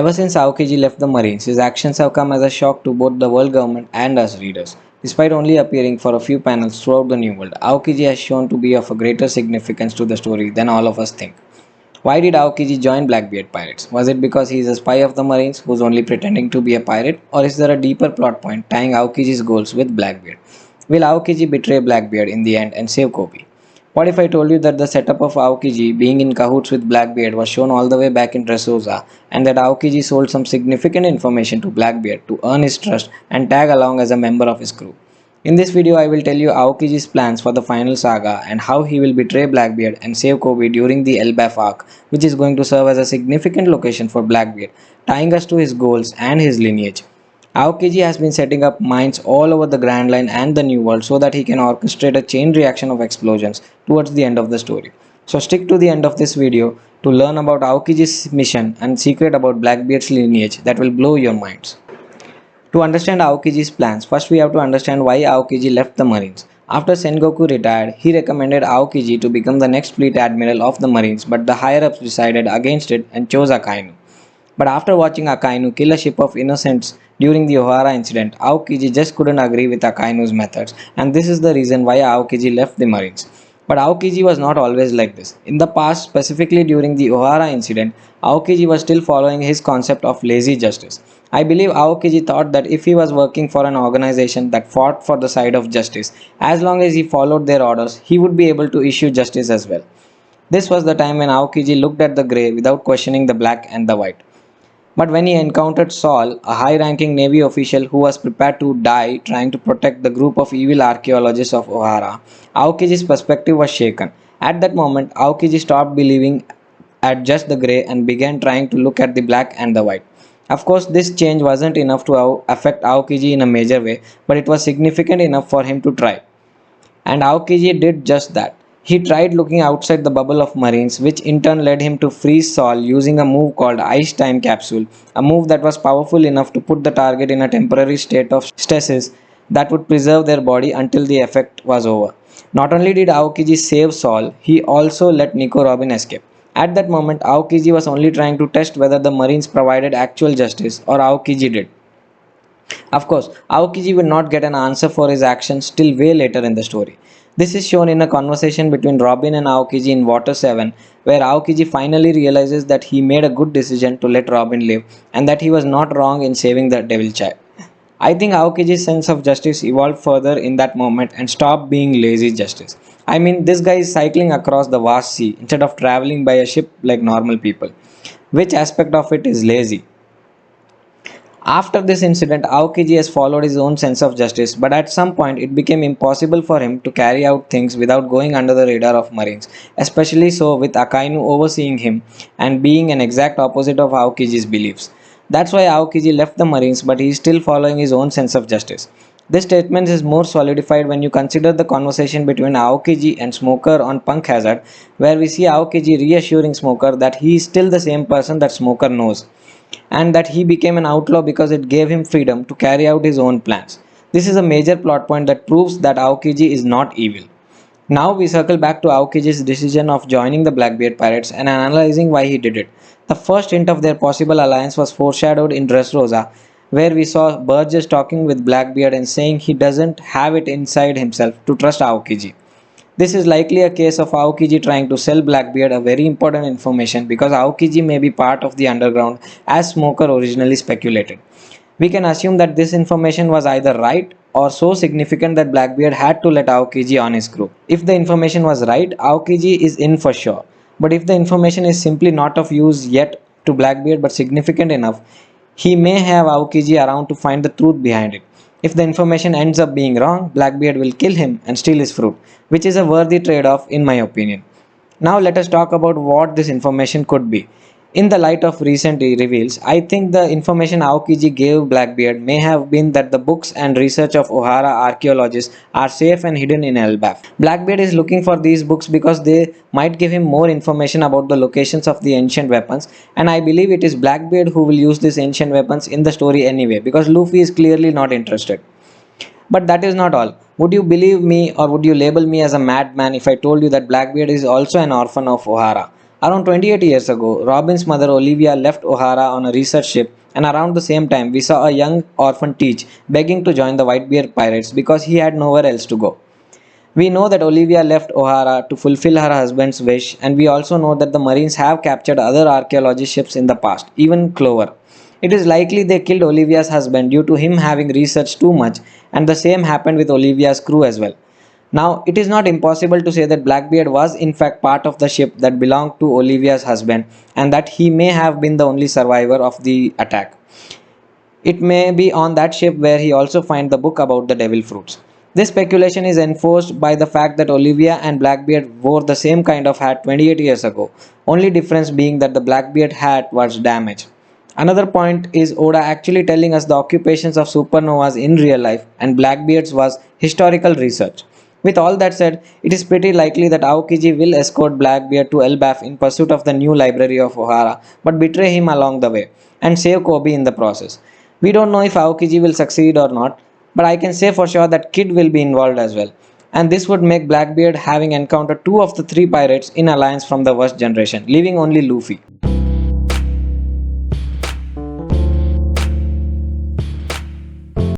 Ever since Aokiji left the Marines, his actions have come as a shock to both the world government and us readers. Despite only appearing for a few panels throughout the New World, Aokiji has shown to be of a greater significance to the story than all of us think. Why did Aokiji join Blackbeard Pirates? Was it because he is a spy of the Marines who's only pretending to be a pirate, or is there a deeper plot point tying Aokiji's goals with Blackbeard? Will Aokiji betray Blackbeard in the end and save Kobe? What if I told you that the setup of Aokiji being in cahoots with Blackbeard was shown all the way back in Dressrosa, and that Aokiji sold some significant information to Blackbeard to earn his trust and tag along as a member of his crew? In this video, I will tell you Aokiji's plans for the final saga and how he will betray Blackbeard and save Kobe during the Elbaf arc, which is going to serve as a significant location for Blackbeard, tying us to his goals and his lineage. Aokiji has been setting up mines all over the Grand Line and the New World so that he can orchestrate a chain reaction of explosions towards the end of the story. So stick to the end of this video to learn about Aokiji's mission and secret about Blackbeard's lineage that will blow your minds. To understand Aokiji's plans, first we have to understand why Aokiji left the Marines. After Sengoku retired, he recommended Aokiji to become the next fleet admiral of the Marines, but the higher-ups decided against it and chose Akainu. But after watching Akainu kill a ship of innocents during the Ohara incident, Aokiji just couldn't agree with Akainu's methods, and this is the reason why Aokiji left the Marines. But Aokiji was not always like this. In the past, specifically during the Ohara incident, Aokiji was still following his concept of lazy justice. I believe Aokiji thought that if he was working for an organization that fought for the side of justice, as long as he followed their orders, he would be able to issue justice as well. This was the time when Aokiji looked at the grey without questioning the black and the white. But when he encountered Saul, a high-ranking Navy official who was prepared to die trying to protect the group of evil archaeologists of Ohara, Aokiji's perspective was shaken. At that moment, Aokiji stopped believing at just the grey and began trying to look at the black and the white. Of course, this change wasn't enough to affect Aokiji in a major way, but it was significant enough for him to try. And Aokiji did just that. He tried looking outside the bubble of Marines, which in turn led him to freeze Saul using a move called Ice Time Capsule, a move that was powerful enough to put the target in a temporary state of stasis that would preserve their body until the effect was over. Not only did Aokiji save Saul, he also let Nico Robin escape. At that moment, Aokiji was only trying to test whether the Marines provided actual justice or Aokiji did. Of course, Aokiji will not get an answer for his actions till way later in the story. This is shown in a conversation between Robin and Aokiji in Water 7, where Aokiji finally realizes that he made a good decision to let Robin live and that he was not wrong in saving the devil child. I think Aokiji's sense of justice evolved further in that moment and stopped being lazy justice. I mean, this guy is cycling across the vast sea instead of traveling by a ship like normal people. Which aspect of it is lazy? After this incident, Aokiji has followed his own sense of justice, but at some point it became impossible for him to carry out things without going under the radar of Marines, especially so with Akainu overseeing him and being an exact opposite of Aokiji's beliefs. That's why Aokiji left the Marines, but he is still following his own sense of justice. This statement is more solidified when you consider the conversation between Aokiji and Smoker on Punk Hazard, where we see Aokiji reassuring Smoker that he is still the same person that Smoker knows, and that he became an outlaw because it gave him freedom to carry out his own plans. This is a major plot point that proves that Aokiji is not evil. Now we circle back to Aokiji's decision of joining the Blackbeard Pirates and analyzing why he did it. The first hint of their possible alliance was foreshadowed in Dressrosa, where we saw Burgess talking with Blackbeard and saying he doesn't have it inside himself to trust Aokiji. This is likely a case of Aokiji trying to sell Blackbeard a very important information because Aokiji may be part of the underground as Smoker originally speculated. We can assume that this information was either right or so significant that Blackbeard had to let Aokiji on his crew. If the information was right, Aokiji is in for sure. But if the information is simply not of use yet to Blackbeard but significant enough, he may have Aokiji around to find the truth behind it. If the information ends up being wrong, Blackbeard will kill him and steal his fruit, which is a worthy trade-off in my opinion. Now let us talk about what this information could be. In the light of recent reveals, I think the information Aokiji gave Blackbeard may have been that the books and research of Ohara archaeologists are safe and hidden in Elbaf. Blackbeard is looking for these books because they might give him more information about the locations of the ancient weapons, and I believe it is Blackbeard who will use these ancient weapons in the story anyway, because Luffy is clearly not interested. But that is not all. Would you believe me or would you label me as a madman if I told you that Blackbeard is also an orphan of Ohara? Around 28 years ago, Robin's mother Olivia left O'Hara on a research ship, and around the same time, we saw a young orphan Teach begging to join the Whitebeard pirates because he had nowhere else to go. We know that Olivia left O'Hara to fulfill her husband's wish, and we also know that the Marines have captured other archaeology ships in the past, even Clover. It is likely they killed Olivia's husband due to him having researched too much, and the same happened with Olivia's crew as well. Now, it is not impossible to say that Blackbeard was in fact part of the ship that belonged to Olivia's husband, and that he may have been the only survivor of the attack. It may be on that ship where he also finds the book about the devil fruits. This speculation is enforced by the fact that Olivia and Blackbeard wore the same kind of hat 28 years ago, only difference being that the Blackbeard hat was damaged. Another point is Oda actually telling us the occupations of supernovas in real life and Blackbeard's was historical research. With all that said, it is pretty likely that Aokiji will escort Blackbeard to Elbaf in pursuit of the new library of O'Hara, but betray him along the way, and save Kobe in the process. We don't know if Aokiji will succeed or not, but I can say for sure that Kid will be involved as well. And this would make Blackbeard having encountered two of the three pirates in alliance from the worst generation, leaving only Luffy.